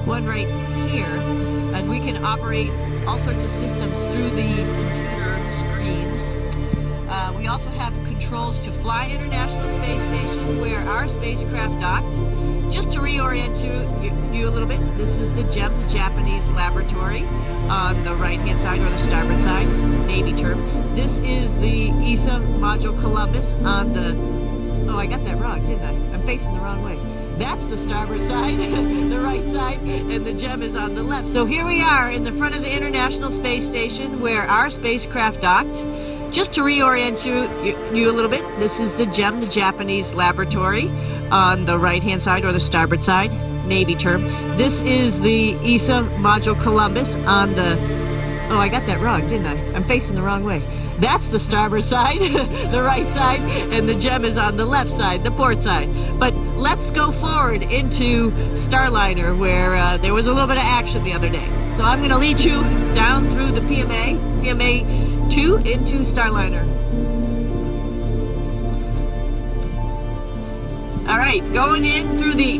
one right here, and we can operate all sorts of systems through the computer screens. We also have controls to fly International Space Station, where our spacecraft docked. Just to reorient you a little bit, this is the GEM, the Japanese laboratory, on the right-hand side or the starboard side, Navy term. This is the ESA module Columbus on the... Oh, I got that wrong, didn't I? I'm facing the wrong way. That's the starboard side, the right side, and the GEM is on the left. So here we are in the front of the International Space Station, where our spacecraft docked. Just to reorient you a little bit, this is the GEM, the Japanese laboratory, on the right-hand side or the starboard side, Navy term. This is the ESA module Columbus on the... Oh, I got that wrong, didn't I? I'm facing the wrong way. That's the starboard side, the right side, and the GEM is on the left side, the port side. But let's go forward into Starliner, where there was a little bit of action the other day. So I'm going to lead you down through the PMA 2 into Starliner. All right, going in through the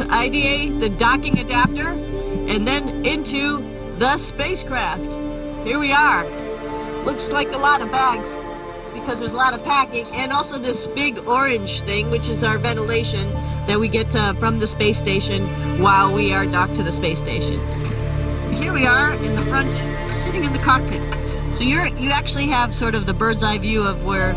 IDA, the docking adapter, and then into the spacecraft. Here we are. Looks like a lot of bags because there's a lot of packing, and also this big orange thing, which is our ventilation that we get from the space station while we are docked to the space station. Here we are in the front, sitting in the cockpit. So you actually have sort of the bird's eye view of where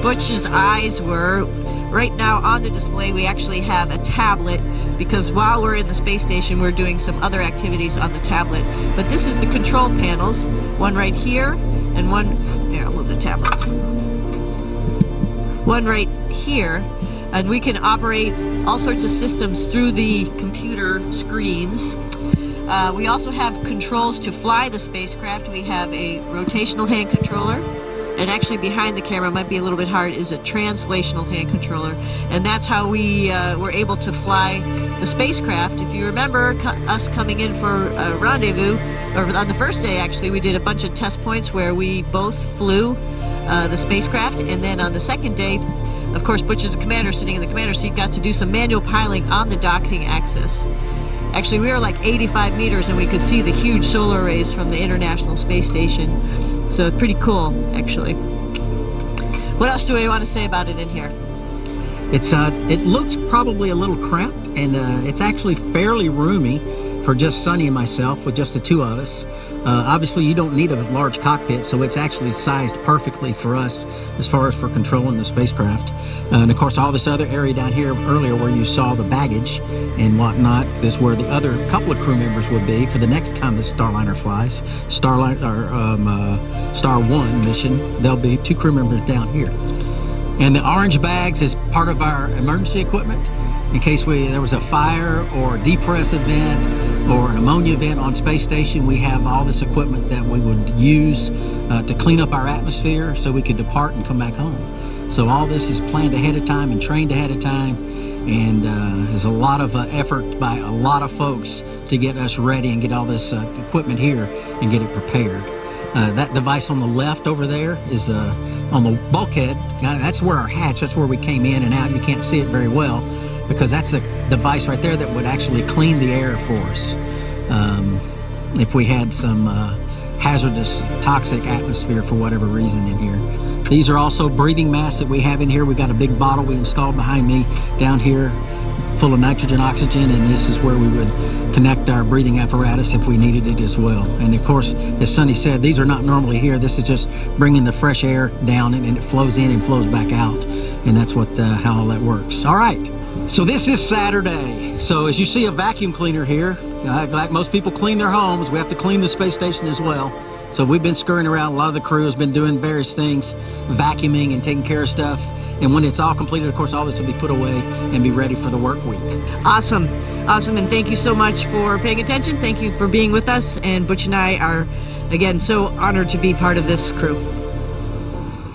Butch's eyes were. Right now on the display we actually have a tablet, because while we're in the space station we're doing some other activities on the tablet. But this is the control panels, one right here and one, here I'll move the tablet, one right here, and we can operate all sorts of systems through the computer screens. We also have controls to fly the spacecraft. We have a rotational hand controller, and actually behind the camera, might be a little bit hard, is a translational hand controller, and that's how we were able to fly the spacecraft. If you remember us coming in for a rendezvous, or on the first day actually, we did a bunch of test points where we both flew the spacecraft, and then on the second day, of course, Butch is a commander sitting in the commander seat, got to do some manual piloting on the docking axis. Actually, we were like 85 meters and we could see the huge solar arrays from the International Space Station. So it's pretty cool, actually. What else do we want to say about it in here? It looks probably a little cramped, and it's actually fairly roomy for just Sunny and myself, with just the two of us. Obviously, you don't need a large cockpit, so it's actually sized perfectly for us as far as for controlling the spacecraft. And of course, all this other area down here earlier where you saw the baggage and whatnot is where the other couple of crew members would be for the next time the Starliner flies. Star 1 mission, there'll be 2 crew members down here. And the orange bags is part of our emergency equipment. In case there was a fire or a depress event or an ammonia event on space station, we have all this equipment that we would use to clean up our atmosphere so we could depart and come back home. So all this is planned ahead of time and trained ahead of time, and there's a lot of effort by a lot of folks to get us ready and get all this equipment here and get it prepared. That device on the left over there is on the bulkhead. That's where our hatch, that's where we came in and out. You can't see it very well, because that's the device right there that would actually clean the air for us if we had some hazardous, toxic atmosphere for whatever reason in here. These are also breathing masks that we have in here. We've got a big bottle we installed behind me down here full of nitrogen, oxygen, and this is where we would connect our breathing apparatus if we needed it as well. And of course, as Sunny said, these are not normally here. This is just bringing the fresh air down, and it flows in and flows back out, and that's what how all that works. All right. So this is Saturday. So as you see a vacuum cleaner here, like most people clean their homes, we have to clean the space station as well. So we've been scurrying around. A lot of the crew has been doing various things, vacuuming and taking care of stuff. And when it's all completed, of course, all this will be put away and be ready for the work week. Awesome. Awesome. And thank you so much for paying attention. Thank you for being with us. And Butch and I are, again, so honored to be part of this crew.